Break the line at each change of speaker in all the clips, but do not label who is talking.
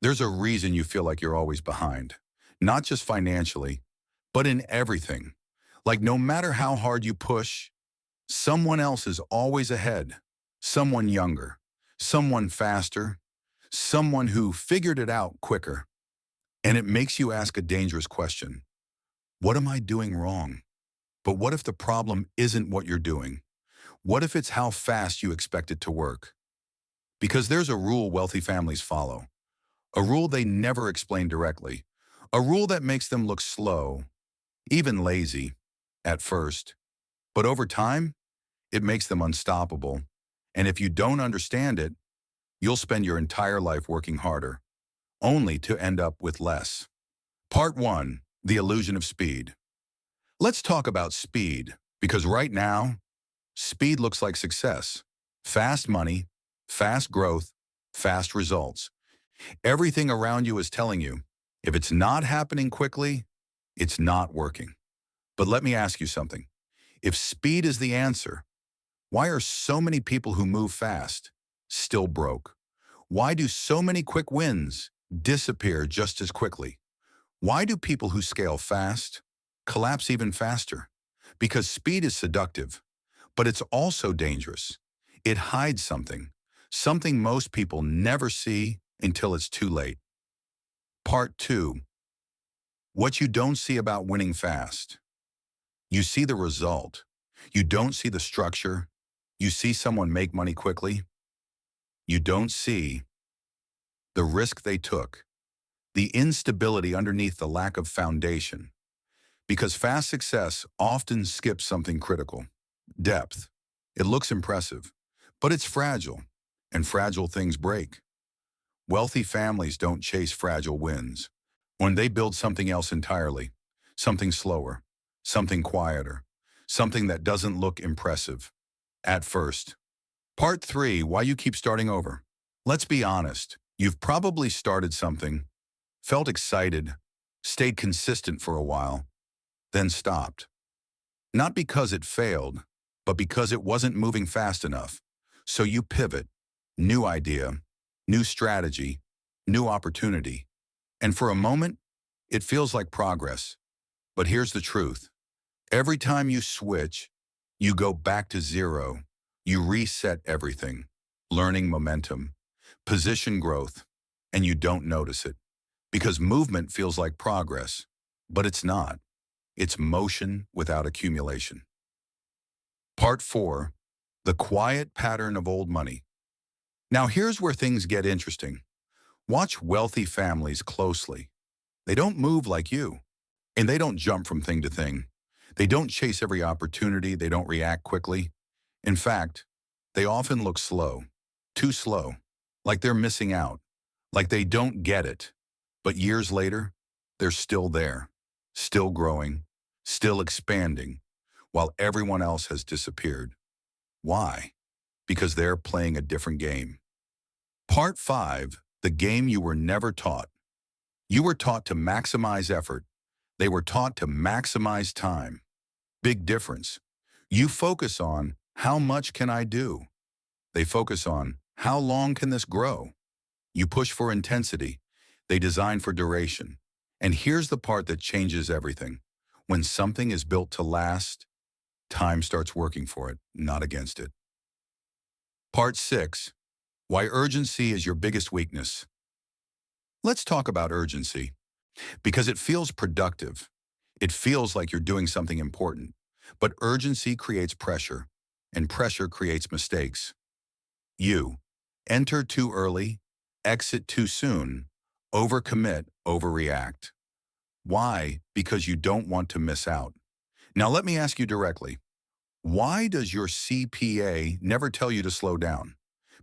There's a reason you feel like you're always behind, not just financially, but in everything. Like no matter how hard you push, someone else is always ahead, someone younger, someone faster, someone who figured it out quicker. And it makes you ask a dangerous question. What am I doing wrong? But what if the problem isn't what you're doing? What if it's how fast you expect it to work? Because there's a rule wealthy families follow, a rule they never explain directly, a rule that makes them look slow, even lazy, at first. But over time, it makes them unstoppable. And if you don't understand it, you'll spend your entire life working harder, only to end up with less. Part 1. The illusion of speed. Let's talk about speed, because right now, speed looks like success. Fast money, fast growth, fast results. Everything around you is telling you, if it's not happening quickly, it's not working. But let me ask you something. If speed is the answer, why are so many people who move fast still broke? Why do so many quick wins disappear just as quickly? Why do people who scale fast collapse even faster? Because speed is seductive, but it's also dangerous. It hides something, something most people never see until it's too late. Part 2. What you don't see about winning fast. You see the result. You don't see the structure. You see someone make money quickly. You don't see the risk they took, the instability underneath the lack of foundation. Because fast success often skips something critical: depth. It looks impressive, but it's fragile, and fragile things break. Wealthy families don't chase fragile wins. When they build something else entirely, something slower, something quieter, something that doesn't look impressive at first. Part 3. Why you keep starting over. Let's be honest. You've probably started something, felt excited, stayed consistent for a while, then stopped. Not because it failed, but because it wasn't moving fast enough. So you pivot, new idea, new strategy, new opportunity. And for a moment, it feels like progress. But here's the truth. Every time you switch, you go back to zero. You reset everything, learning momentum, position growth, and you don't notice it. Because movement feels like progress, but it's not. It's motion without accumulation. Part 4. The quiet pattern of old money. Now here's where things get interesting. Watch wealthy families closely. They don't move like you, and they don't jump from thing to thing. They don't chase every opportunity. They don't react quickly. In fact, they often look slow, too slow, like they're missing out, like they don't get it. But years later, they're still there, still growing, still expanding, while everyone else has disappeared. Why? Because they're playing a different game. Part 5. The game you were never taught. You were taught to maximize effort. They were taught to maximize time. Big difference. You focus on how much can I do? They focus on how long can this grow? You push for intensity. They design for duration. And here's the part that changes everything. When something is built to last, time starts working for it, not against it. Part 6. Why urgency is your biggest weakness. Let's talk about urgency, because it feels productive. It feels like you're doing something important. But urgency creates pressure, and pressure creates mistakes. You enter too early, exit too soon, overcommit, overreact. Why? Because you don't want to miss out. Now let me ask you directly. Why does your CPA never tell you to slow down?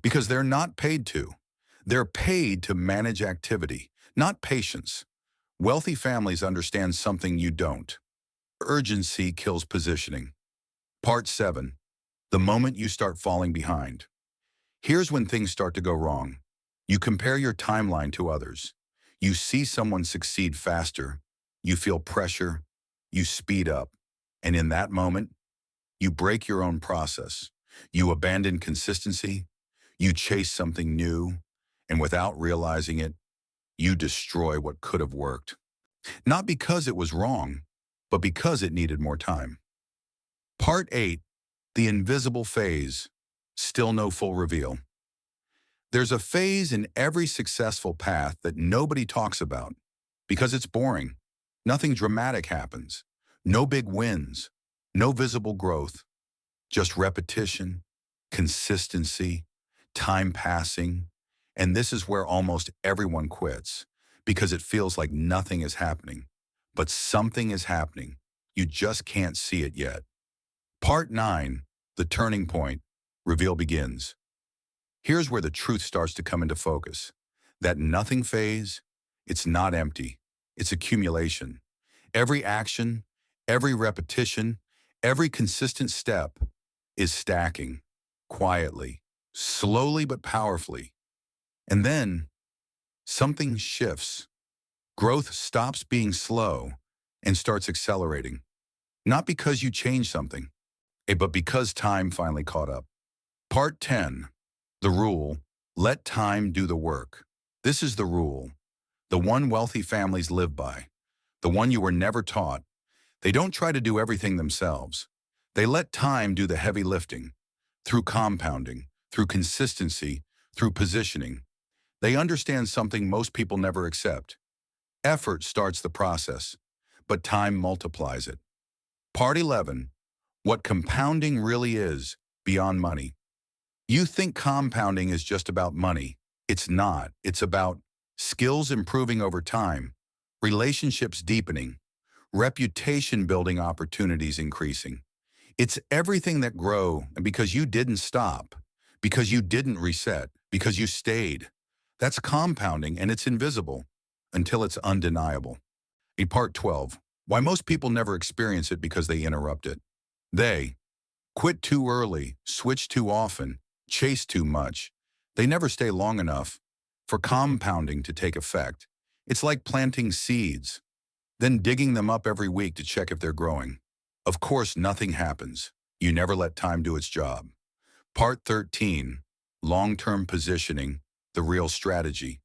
Because they're not paid to. They're paid to manage activity, not patience. Wealthy families understand something you don't. Urgency kills positioning. Part 7. The moment you start falling behind. Here's when things start to go wrong. You compare your timeline to others. You see someone succeed faster. You feel pressure. You speed up. And in that moment, you break your own process. You abandon consistency. You chase something new. And without realizing it, you destroy what could have worked. Not because it was wrong, but because it needed more time. Part 8, the invisible phase. Still no full reveal. There's a phase in every successful path that nobody talks about because it's boring. Nothing dramatic happens. No big wins. No visible growth. Just repetition, consistency, time passing. And this is where almost everyone quits because it feels like nothing is happening. But something is happening. You just can't see it yet. Part 9, the turning point. Reveal begins. Here's where the truth starts to come into focus. That nothing phase, it's not empty. It's accumulation. Every action, every repetition, every consistent step is stacking, quietly, slowly but powerfully. And then something shifts. Growth stops being slow and starts accelerating. Not because you changed something, but because time finally caught up. Part 10, the rule, let time do the work. This is the rule, the one wealthy families live by, the one you were never taught. They don't try to do everything themselves. They let time do the heavy lifting, through compounding, through consistency, through positioning. They understand something most people never accept. Effort starts the process, but time multiplies it. Part 11, what compounding really is beyond money. You think compounding is just about money. It's not. It's about skills improving over time, relationships deepening, reputation building opportunities increasing. It's everything that grow because you didn't stop, because you didn't reset, because you stayed. That's compounding and it's invisible until it's undeniable. Part 12, why most people never experience it because they interrupt it. They quit too early, switch too often, chase too much. They never stay long enough for compounding to take effect. It's like planting seeds, then digging them up every week to check if they're growing. Of course, nothing happens. You never let time do its job. Part 13, long-term positioning, the real strategy.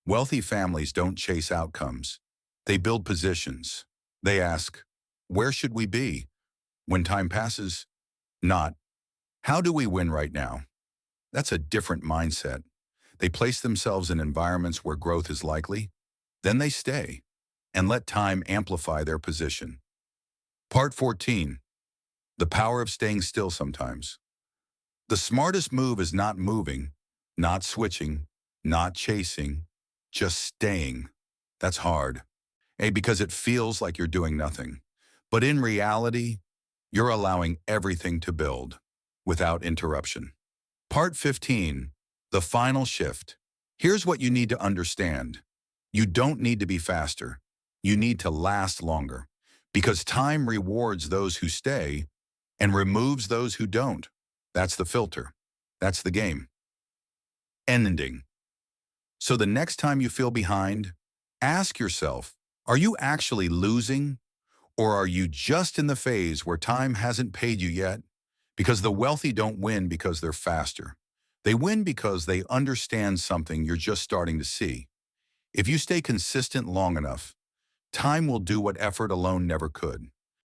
Wealthy families don't chase outcomes. They build positions. They ask, where should we be when time passes? Not, how do we win right now? That's a different mindset. They place themselves in environments where growth is likely, then they stay and let time amplify their position. Part 14, the power of staying still sometimes. The smartest move is not moving, not switching, not chasing, just staying. That's hard. Because it feels like you're doing nothing. But in reality, you're allowing everything to build without interruption. Part 15, the final shift. Here's what you need to understand. You don't need to be faster. You need to last longer because time rewards those who stay and removes those who don't. That's the filter. That's the game. Ending. So the next time you feel behind, ask yourself, are you actually losing? Or are you just in the phase where time hasn't paid you yet? Because the wealthy don't win because they're faster. They win because they understand something you're just starting to see. If you stay consistent long enough, time will do what effort alone never could.